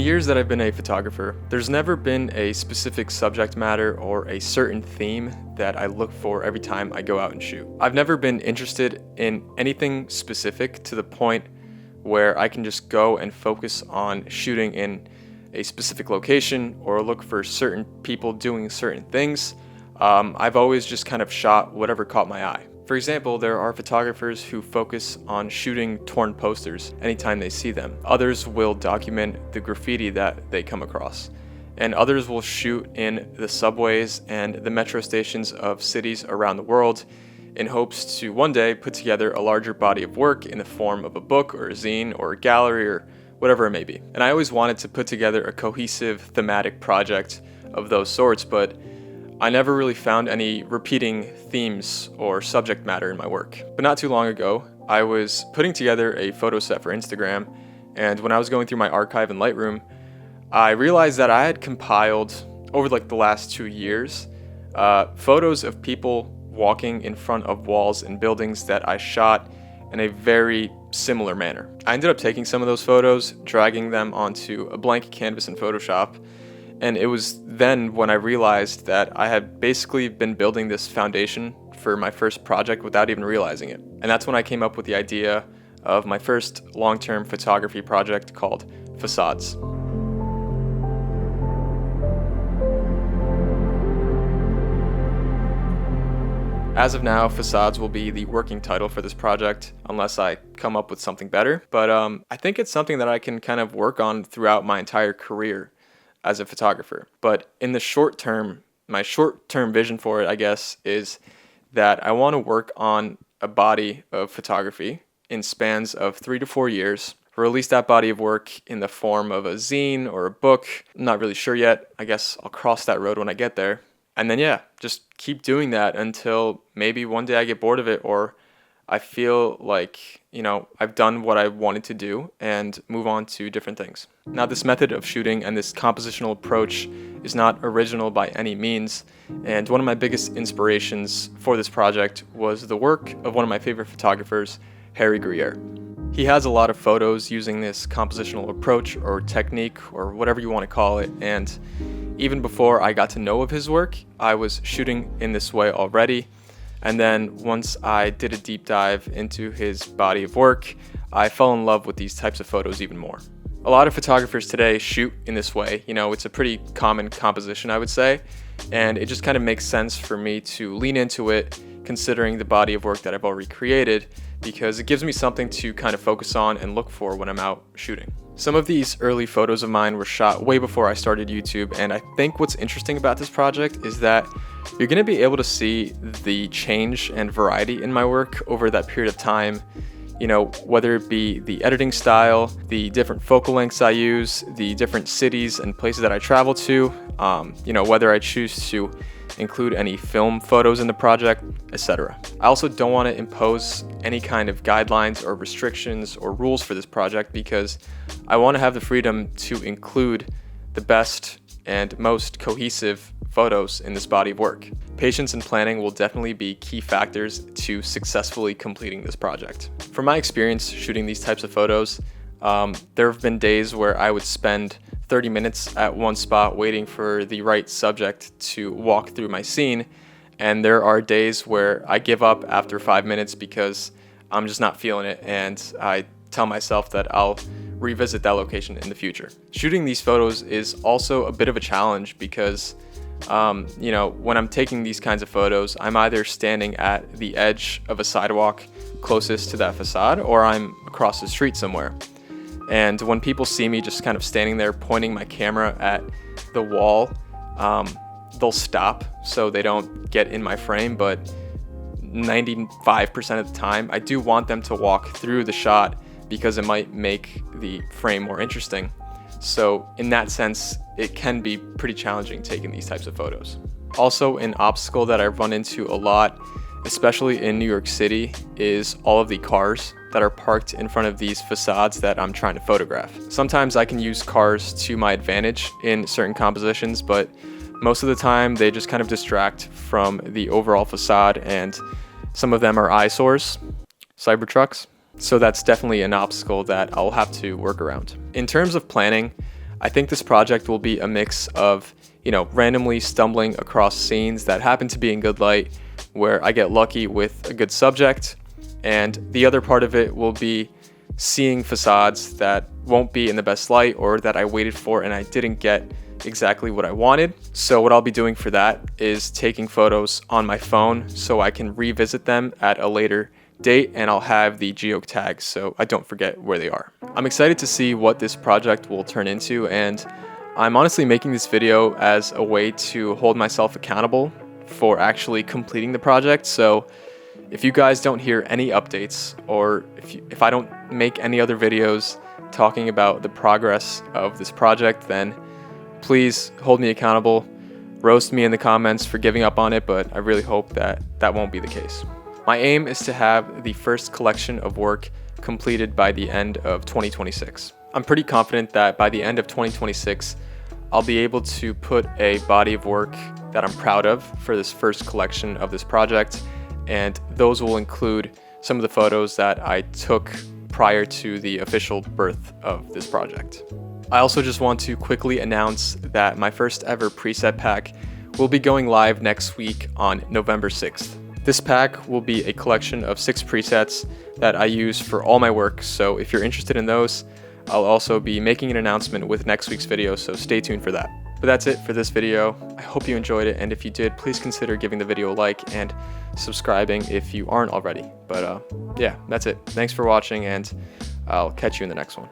the years that I've been a photographer, there's never been a specific subject matter or a certain theme that I look for every time I go out and shoot. I've never been interested in anything specific to the point where I can just go and focus on shooting in a specific location or look for certain people doing certain things. I've always just kind of shot whatever caught my eye. For example, there are photographers who focus on shooting torn posters anytime they see them. Others will document the graffiti that they come across. And others will shoot in the subways and the metro stations of cities around the world in hopes to one day put together a larger body of work in the form of a book or a zine or a gallery or whatever it may be. And I always wanted to put together a cohesive thematic project of those sorts, but I never really found any repeating themes or subject matter in my work. But not too long ago, I was putting together a photo set for Instagram, and when I was going through my archive in Lightroom, I realized that I had compiled, over the last 2 years, photos of people walking in front of walls in buildings that I shot in a very similar manner. I ended up taking some of those photos, dragging them onto a blank canvas in Photoshop, and it was then when I realized that I had basically been building this foundation for my first project without even realizing it. And that's when I came up with the idea of my first long-term photography project called Facades. As of now, Facades will be the working title for this project, unless I come up with something better. But I think it's something that I can kind of work on throughout my entire career as a photographer. But in the short term, my short-term vision for it, I guess, is that I want to work on a body of photography in spans of 3 to 4 years, release that body of work in the form of a zine or a book. I'm not really sure yet. I guess I'll cross that road when I get there. And then, just keep doing that until maybe one day I get bored of it, or I feel like, I've done what I wanted to do and move on to different things. Now, this method of shooting and this compositional approach is not original by any means, and one of my biggest inspirations for this project was the work of one of my favorite photographers, Harry Grier. He has a lot of photos using this compositional approach or technique or whatever you want to call it, and even before I got to know of his work, I was shooting in this way already. And then once I did a deep dive into his body of work, I fell in love with these types of photos even more. A lot of photographers today shoot in this way. It's a pretty common composition, I would say, and it just kind of makes sense for me to lean into it, considering the body of work that I've already created, because it gives me something to kind of focus on and look for when I'm out shooting. Some of these early photos of mine were shot way before I started YouTube, and I think what's interesting about this project is that you're going to be able to see the change and variety in my work over that period of time. Whether it be the editing style, the different focal lengths I use, the different cities and places that I travel to, whether I choose to include any film photos in the project, etc. I also don't want to impose any kind of guidelines or restrictions or rules for this project because I want to have the freedom to include the best and most cohesive photos in this body of work. Patience and planning will definitely be key factors to successfully completing this project. From my experience shooting these types of photos, there have been days where I would spend 30 minutes at one spot waiting for the right subject to walk through my scene, and there are days where I give up after 5 minutes because I'm just not feeling it, and I tell myself that I'll revisit that location in the future. Shooting these photos is also a bit of a challenge because when I'm taking these kinds of photos, I'm either standing at the edge of a sidewalk closest to that facade, or I'm across the street somewhere. And when people see me just kind of standing there pointing my camera at the wall, they'll stop so they don't get in my frame, but 95% of the time, I do want them to walk through the shot because it might make the frame more interesting. So in that sense, it can be pretty challenging taking these types of photos. Also, an obstacle that I've run into a lot, especially in New York City, is all of the cars that are parked in front of these facades that I'm trying to photograph. Sometimes I can use cars to my advantage in certain compositions, but most of the time they just kind of distract from the overall facade, and some of them are eyesores, Cybertrucks. So that's definitely an obstacle that I'll have to work around. In terms of planning, I think this project will be a mix of, randomly stumbling across scenes that happen to be in good light, where I get lucky with a good subject, and the other part of it will be seeing facades that won't be in the best light or that I waited for and I didn't get exactly what I wanted. So what I'll be doing for that is taking photos on my phone so I can revisit them at a later date, and I'll have the geotags so I don't forget where they are. I'm excited to see what this project will turn into, and I'm honestly making this video as a way to hold myself accountable for actually completing the project. So if you guys don't hear any updates, or if I don't make any other videos talking about the progress of this project, then please hold me accountable. Roast me in the comments for giving up on it, but I really hope that that won't be the case. My aim is to have the first collection of work completed by the end of 2026. I'm pretty confident that by the end of 2026, I'll be able to put a body of work that I'm proud of for this first collection of this project, and those will include some of the photos that I took prior to the official birth of this project. I also just want to quickly announce that my first ever preset pack will be going live next week on November 6th. This pack will be a collection of 6 presets that I use for all my work, so if you're interested in those, I'll also be making an announcement with next week's video, so stay tuned for that. But that's it for this video. I hope you enjoyed it, and if you did, please consider giving the video a like and subscribing if you aren't already. But yeah, that's it. Thanks for watching, and I'll catch you in the next one.